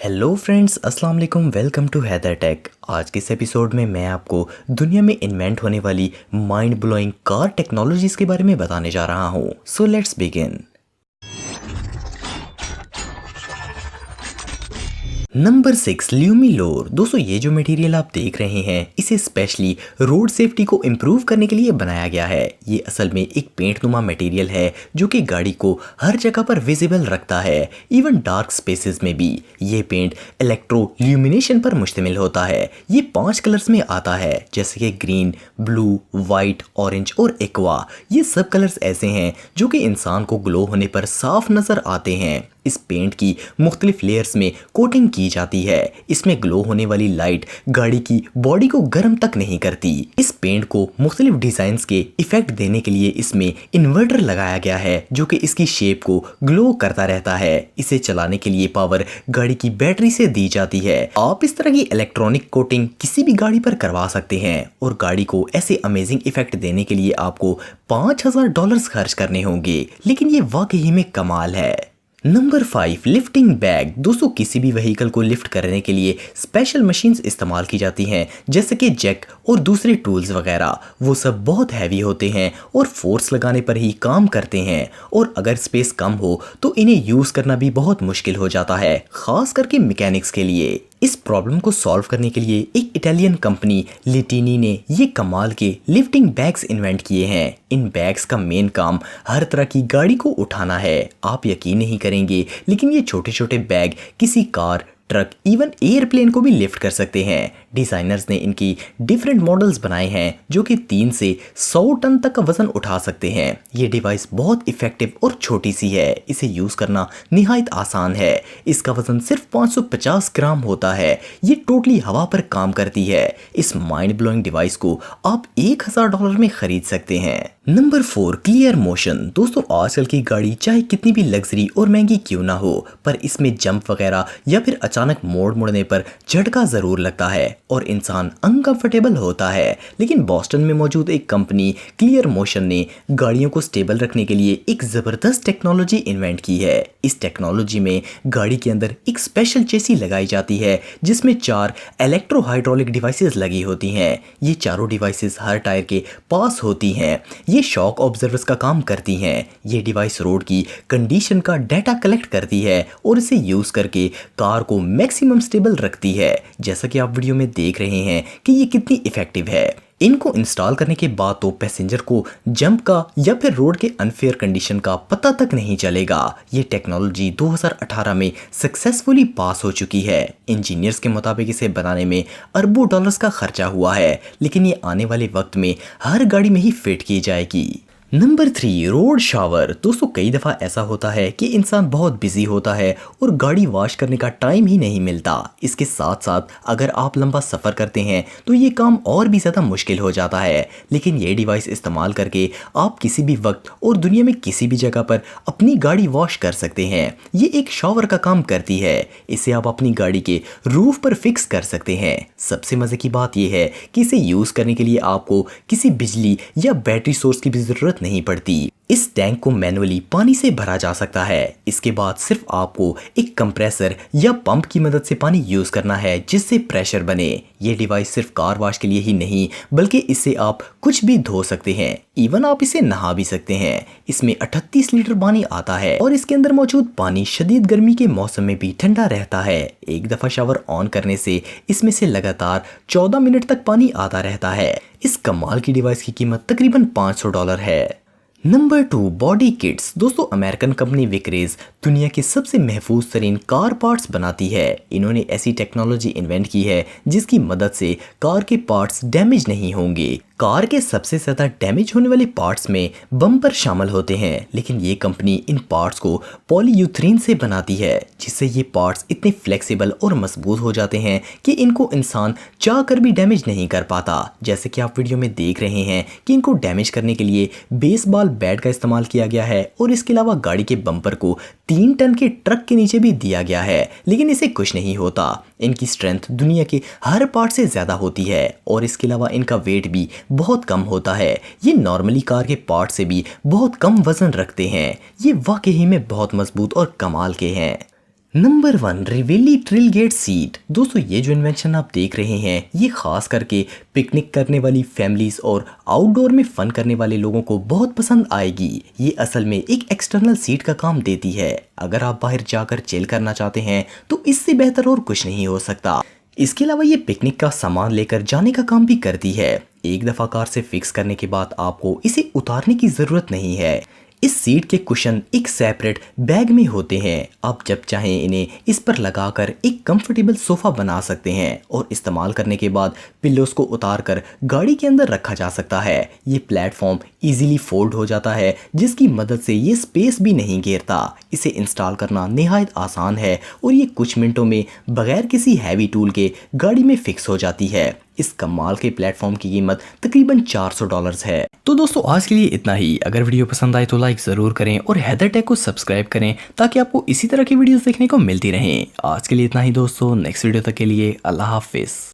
Hello friends, अस्सलाम वालेकुम। Welcome to Haider tech. आज के इस एपिसोड में मैं आपको दुनिया में इन्वेंट होने वाली माइंड ब्लोइंग कार टेक्नोलॉजीज के बारे में बताने जा रहा हूँ। So let's begin. नंबर 6, ल्यूमिलोर। दोस्तों, ये जो मटेरियल आप देख रहे हैं इसे स्पेशली रोड सेफ्टी को इम्प्रूव करने के लिए बनाया गया है। ये असल में एक पेंट नुमा मटेरियल है जो कि गाड़ी को हर जगह पर विजिबल रखता है, इवन डार्क स्पेसेस में भी। ये पेंट इलेक्ट्रो ल्यूमिनेशन पर मुश्तमिल होता है। ये 5 कलर्स में आता है, जैसे कि ग्रीन, ब्लू, वाइट, ऑरेंज और एक्वा। ये सब कलर्स ऐसे हैं जो कि इंसान को ग्लो होने पर साफ नजर आते हैं। इस पेंट की मुख्तलिफ लेयर्स में कोटिंग की जाती है। इसमें ग्लो होने वाली लाइट गाड़ी की बॉडी को गर्म तक नहीं करती। इस पेंट को मुख्तलिफ डिजाइन्स के इफेक्ट देने के लिए इसमें इन्वर्टर लगाया गया है जो कि इसकी शेप को ग्लो करता रहता है। इसे चलाने के लिए पावर गाड़ी की बैटरी से दी जाती है। आप इस तरह की इलेक्ट्रॉनिक कोटिंग किसी भी गाड़ी पर करवा सकते हैं और गाड़ी को ऐसे अमेजिंग इफेक्ट देने के लिए आपको $5000 खर्च करने होंगे, लेकिन ये वाकई में कमाल है। Number 5, lifting bag. दोस्तों, किसी भी व्हीकल को लिफ्ट करने के लिए स्पेशल मशीन्स इस्तेमाल की जाती हैं, जैसे कि जैक और दूसरे टूल्स वगैरह। वो सब बहुत हैवी होते हैं और फोर्स लगाने पर ही काम करते हैं, और अगर स्पेस कम हो तो इन्हें यूज करना भी बहुत मुश्किल हो जाता है, खास करके मैकेनिक्स के लिए। इस प्रॉब्लम को सॉल्व करने के लिए एक इटालियन कंपनी लिटिनी ने ये कमाल के लिफ्टिंग बैग्स इन्वेंट किए हैं। इन बैग्स का मेन काम हर तरह की गाड़ी को उठाना है। आप यकीन नहीं करेंगे, लेकिन ये छोटे छोटे बैग किसी कार, ट्रक, इवन एयरप्लेन को भी लिफ्ट कर सकते हैं। डिजाइनर्स ने इनकी डिफरेंट मॉडल्स बनाए हैं जो कि 3 से 100 टन तक का वजन उठा सकते हैं। ये डिवाइस बहुत इफेक्टिव और छोटी सी है। इसे यूज करना निहायत आसान है। इसका वजन सिर्फ 550 ग्राम होता है। ये टोटली हवा पर काम करती है। इस माइंड ब्लोइंग डिवाइस को आप $1000 में खरीद सकते हैं। Number 4, clear motion. दोस्तों, आजकल की गाड़ी चाहे कितनी भी लग्जरी और महंगी क्यों ना हो, पर इसमें जंप वगैरह या फिर अचानक मोड़ मुड़ने पर झटका जरूर लगता है और इंसान अनकंफर्टेबल होता है। लेकिन बॉस्टन में मौजूद एक कंपनी क्लियर मोशन ने गाड़ियों को स्टेबल रखने के लिए एक जबरदस्त टेक्नोलॉजी इन्वेंट की है। इस टेक्नोलॉजी में गाड़ी के अंदर एक स्पेशल चेसी लगाई जाती है जिसमें 4 इलेक्ट्रो हाइड्रोलिक डिवाइसेस लगी होती हैं। ये चारों डिवाइसेस हर टायर के पास होती हैं। ये शॉक ऑब्जर्वर्स का काम करती हैं। ये डिवाइस रोड की कंडीशन का डाटा कलेक्ट करती है और इसे यूज करके कार को मैक्सिमम स्टेबल रखती है। जैसा कि आप वीडियो में देख रहे हैं कि ये कितनी इफेक्टिव है। इनको इंस्टॉल करने के बाद तो पैसेंजर को जंप का या फिर रोड के अनफेयर कंडीशन का पता तक नहीं चलेगा। ये टेक्नोलॉजी 2018 में सक्सेसफुली पास हो चुकी है। इंजीनियर्स के मुताबिक इसे बनाने में अरबों डॉलर्स का खर्चा हुआ है, लेकिन ये आने वाले वक्त में हर गाड़ी में ही फिट की जाएगी। Number 3, road shower. दोस्तों, कई दफ़ा ऐसा होता है कि इंसान बहुत बिजी होता है और गाड़ी वॉश करने का टाइम ही नहीं मिलता। इसके साथ साथ अगर आप लंबा सफ़र करते हैं तो ये काम और भी ज़्यादा मुश्किल हो जाता है। लेकिन ये डिवाइस इस्तेमाल करके आप किसी भी वक्त और दुनिया में किसी भी जगह पर अपनी गाड़ी वॉश कर सकते हैं। ये एक शॉवर का काम करती है। इसे आप अपनी गाड़ी के रूफ पर फिक्स कर सकते हैं। सबसे मज़े की बात यह है कि इसे यूज़ करने के लिए आपको किसी बिजली या बैटरी सोर्स की भी ज़रूरत नहीं पड़ती। इस टैंक को मैनुअली पानी से भरा जा सकता है। इसके बाद सिर्फ आपको एक कंप्रेसर या पंप की मदद से पानी यूज करना है जिससे प्रेशर बने। ये डिवाइस सिर्फ कार वॉश के लिए ही नहीं, बल्कि इससे आप कुछ भी धो सकते हैं। इवन आप इसे नहा भी सकते हैं। इसमें 38 लीटर पानी आता है और इसके अंदर मौजूद पानी शदीद गर्मी के मौसम में भी ठंडा रहता है। एक दफा शावर ऑन करने से इसमें से लगातार 14 मिनट तक पानी आता रहता है। इस कमाल की डिवाइस की कीमत तकरीबन $500 है। Number 2, body kits. दोस्तों, अमेरिकन कंपनी विक्रेज दुनिया के सबसे महफूज तरीन कार पार्ट्स बनाती है। इन्होंने ऐसी टेक्नोलॉजी इन्वेंट की है जिसकी मदद से कार के पार्ट्स डैमेज नहीं होंगे। कार के सबसे ज़्यादा डैमेज होने वाले पार्ट्स में बम्पर शामिल होते हैं, लेकिन ये कंपनी इन पार्ट्स को पॉलीयूथरीन से बनाती है, जिससे ये पार्ट्स इतने फ्लेक्सिबल और मजबूत हो जाते हैं कि इनको इंसान चाह कर भी डैमेज नहीं कर पाता। जैसे कि आप वीडियो में देख रहे हैं कि इनको डैमेज करने के लिए बेसबॉल बैट का इस्तेमाल किया गया है और इसके अलावा गाड़ी के बम्पर को 3 टन के ट्रक के नीचे भी दिया गया है, लेकिन इसे कुछ नहीं होता। इनकी स्ट्रेंथ दुनिया के हर पार्ट से ज़्यादा होती है और इसके अलावा इनका वेट भी बहुत कम होता है। ये नॉर्मली कार के पार्ट से भी बहुत कम वजन रखते हैं। ये वाकई में बहुत मजबूत और कमाल के हैं। नंबर 1, रिवेली ट्रिल गेट सीट। दोस्तों ये जो इन्वेंशन आप देख रहे हैं ये खास करके पिकनिक करने वाली फैमिलीज और आउटडोर में फन करने वाले लोगों को बहुत पसंद आएगी। ये असल में एक एक्सटर्नल सीट का काम देती है। अगर आप बाहर जाकर चिल करना चाहते हैं तो इससे बेहतर और कुछ नहीं हो सकता। इसके अलावा ये पिकनिक का सामान लेकर जाने का काम भी करती है। एक दफ़ा कार से फिक्स करने के बाद आपको इसे उतारने की ज़रूरत नहीं है। इस सीट के कुशन एक सेपरेट बैग में होते हैं। आप जब चाहें इन्हें इस पर लगाकर एक कंफर्टेबल सोफा बना सकते हैं और इस्तेमाल करने के बाद पिल्लोस को उतारकर गाड़ी के अंदर रखा जा सकता है। ये प्लेटफॉर्म इजीली फोल्ड हो जाता है जिसकी मदद से ये स्पेस भी नहीं घेरता। इसे इंस्टॉल करना निहायत आसान है और ये कुछ मिनटों में बगैर किसी हैवी टूल के गाड़ी में फिक्स हो जाती है। इस कमाल के प्लेटफॉर्म की कीमत तकरीबन $400 है। तो दोस्तों आज के लिए इतना ही। अगर वीडियो पसंद आए तो लाइक ज़रूर करें और हैदर टेक को सब्सक्राइब करें ताकि आपको इसी तरह की वीडियोस देखने को मिलती रहें। आज के लिए इतना ही दोस्तों, नेक्स्ट वीडियो तक के लिए अल्लाह हाफिज़।